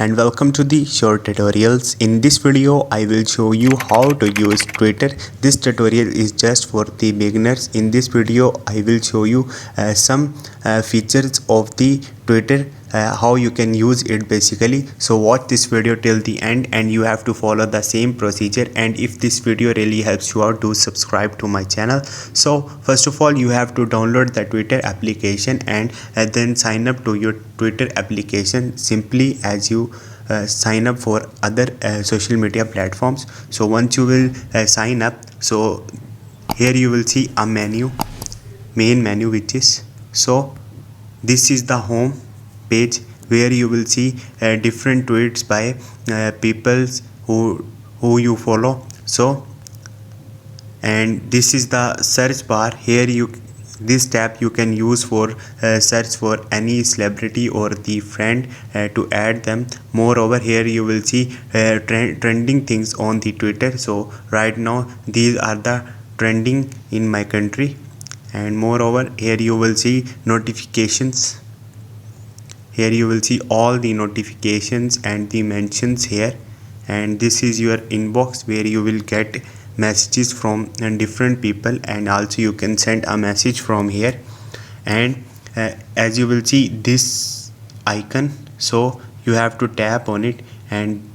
And welcome to the short tutorials. In this video I will show you how to use Twitter. This tutorial is just for the beginners. In this video I will show you some features of the Twitter, how you can use it basically. So watch this video till the end and you have to follow the same procedure. And if this video really helps you out, do subscribe to my channel. So first of all, you have to download the Twitter application and then sign up to your Twitter application simply as you sign up for other social media platforms. So once you will sign up, so here you will see a main menu, which is, so this is the home page where you will see different tweets by people who you follow. So, and this is the search bar. Here this tab you can use for search for any celebrity or the friend to add them. Moreover, here you will see trending things on the Twitter. So right now these are the trending in my country. And moreover, here you will see notifications. Here you will see all the notifications and the mentions here. And this is your inbox where you will get messages from different people, and also you can send a message from here. And as you will see this icon, so you have to tap on it, and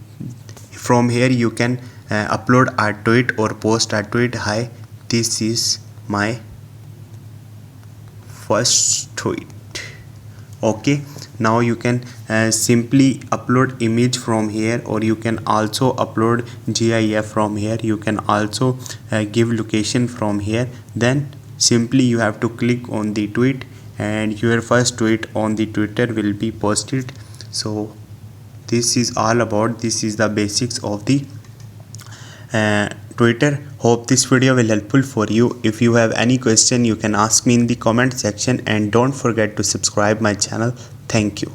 from here you can upload a tweet or post a tweet. Hi, this is my first tweet. Okay, now you can simply upload image from here, or you can also upload GIF from here. You can also give location from here. Then simply you have to click on the tweet and your first tweet on the Twitter will be posted. So this is all about, this is the basics of the Twitter. Hope this video will helpful for you. If you have any question, you can ask me in the comment section, and don't forget to subscribe my channel. Thank you.